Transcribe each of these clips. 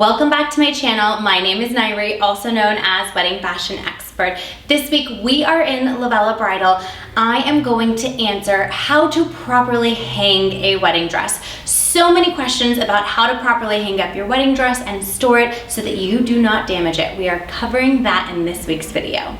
Welcome back to my channel. My name is Nayri, also known as Wedding Fashion Expert. This week we are in LOVELLA Bridal. I am going to answer how to properly hang a wedding dress. So many questions about how to properly hang up your wedding dress and store it so that you do not damage it. We are covering that in this week's video.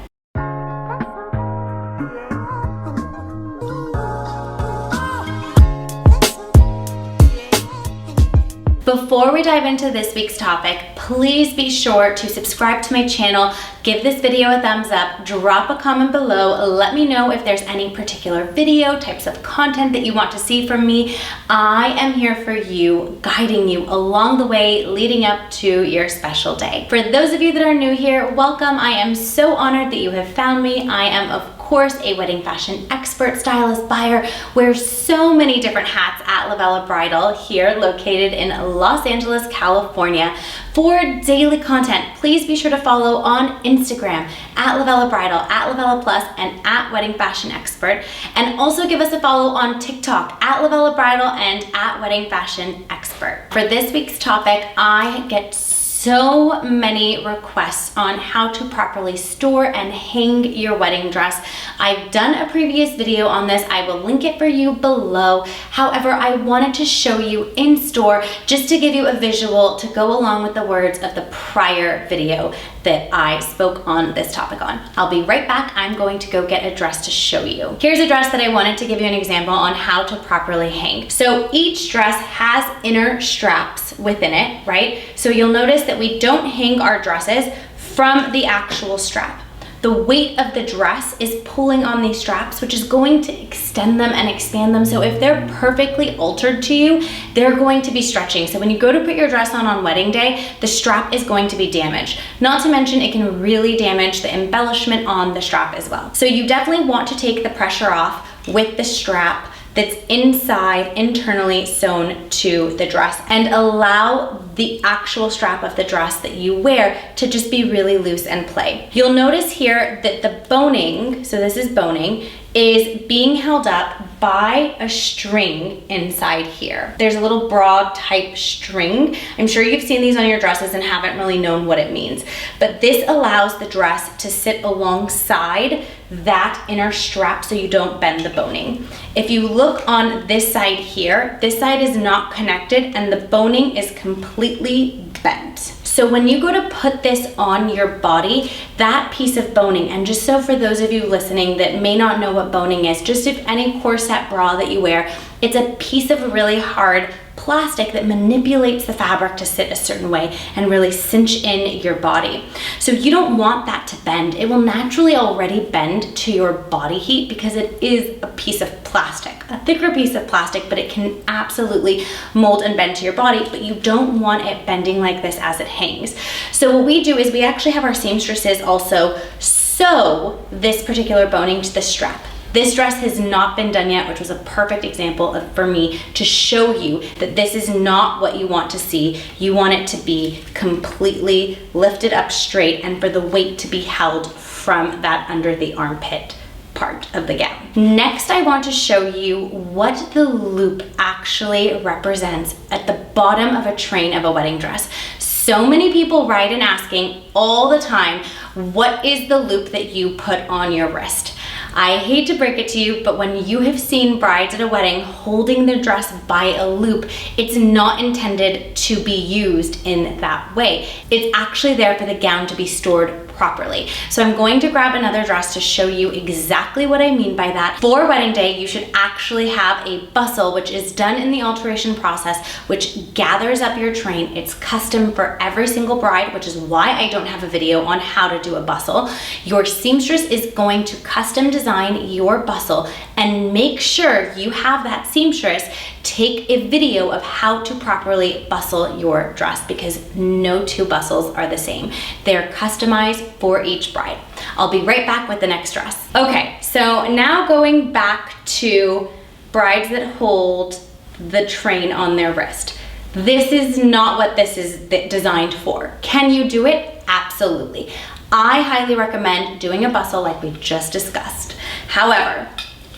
Before we dive into this week's topic, please be sure to subscribe to my channel, give this video a thumbs up, drop a comment below, let me know if there's any particular video, types of content that you want to see from me. I am here for you, guiding you along the way, leading up to your special day. For those of you that are new here, welcome. I am so honored that you have found me. I am, of course, a wedding fashion expert, stylist, buyer, wears so many different hats at LOVELLA Bridal here located in Los Angeles, California. For daily content, please be sure to follow on Instagram at LOVELLA Bridal, at LOVELLA Plus, and at Wedding Fashion Expert. And also give us a follow on TikTok at LOVELLA Bridal and at Wedding Fashion Expert. For this week's topic, I get so many requests on how to properly store and hang your wedding dress. I've done a previous video on this. I will link it for you below. However, I wanted to show you in store just to give you a visual to go along with the words of the prior video that I spoke on this topic on. I'll be right back. I'm going to go get a dress to show you. Here's a dress that I wanted to give you an example on how to properly hang. So each dress has inner straps within it, right? So you'll notice that we don't hang our dresses from the actual strap. The weight of the dress is pulling on these straps, which is going to extend them and expand them. So if they're perfectly altered to you, they're going to be stretching. So when you go to put your dress on wedding day, the strap is going to be damaged. Not to mention it can really damage the embellishment on the strap as well. So you definitely want to take the pressure off with the strap that's inside, internally sewn to the dress, and allow the actual strap of the dress that you wear to just be really loose and play. You'll notice here that the boning, so this is boning, is being held up by a string inside here. There's a little broad type string. I'm sure you've seen these on your dresses and haven't really known what it means, but this allows the dress to sit alongside that inner strap so you don't bend the boning. If you look on this side here, this side is not connected and the boning is completely bent. So when you go to put this on your body, that piece of boning, and just so for those of you listening that may not know what boning is, just if any corset bra that you wear, it's a piece of really hard plastic that manipulates the fabric to sit a certain way and really cinch in your body. So you don't want that to bend. It will naturally already bend to your body heat because it is a piece of plastic, a thicker piece of plastic, but it can absolutely mold and bend to your body, but you don't want it bending like this as it hangs. So what we do is we actually have our seamstresses also sew this particular boning to the strap. This dress has not been done yet, which was a perfect example for me to show you that this is not what you want to see. You want it to be completely lifted up straight and for the weight to be held from that under the armpit part of the gown. Next, I want to show you what the loop actually represents at the bottom of a train of a wedding dress. So many people write in asking all the time, what is the loop that you put on your wrist? I hate to break it to you, but when you have seen brides at a wedding holding their dress by a loop, it's not intended to be used in that way. It's actually there for the gown to be stored properly. So I'm going to grab another dress to show you exactly what I mean by that. For wedding day, you should actually have a bustle, which is done in the alteration process, which gathers up your train. It's custom for every single bride, which is why I don't have a video on how to do a bustle. Your seamstress is going to custom design your bustle and make sure you have that seamstress take a video of how to properly bustle your dress because no two bustles are the same. They're customized for each bride. I'll be right back with the next dress. Okay, so now going back to brides that hold the train on their wrist. This is not what this is designed for. Can you do it? Absolutely. I highly recommend doing a bustle like we just discussed. However,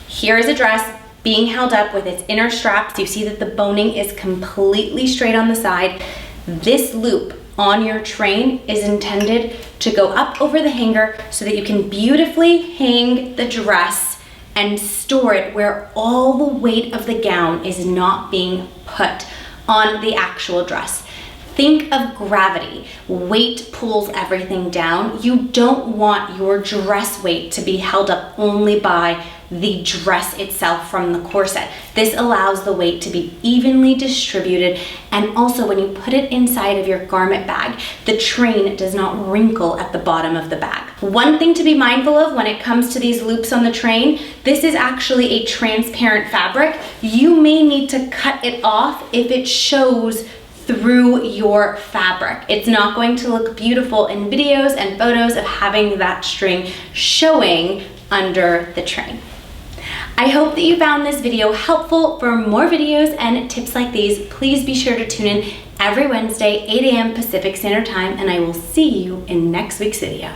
here is a dress being held up with its inner straps. You see that the boning is completely straight on the side. This loop on your train is intended to go up over the hanger so that you can beautifully hang the dress and store it where all the weight of the gown is not being put on the actual dress. Think of gravity. Weight pulls everything down. You don't want your dress weight to be held up only by the dress itself from the corset. This allows the weight to be evenly distributed, and also when you put it inside of your garment bag, the train does not wrinkle at the bottom of the bag. One thing to be mindful of when it comes to these loops on the train, this is actually a transparent fabric. You may need to cut it off if it shows through your fabric. It's not going to look beautiful in videos and photos of having that string showing under the train. I hope that you found this video helpful. For more videos and tips like these, please be sure to tune in every Wednesday, 8 a.m. Pacific Standard Time, and I will see you in next week's video.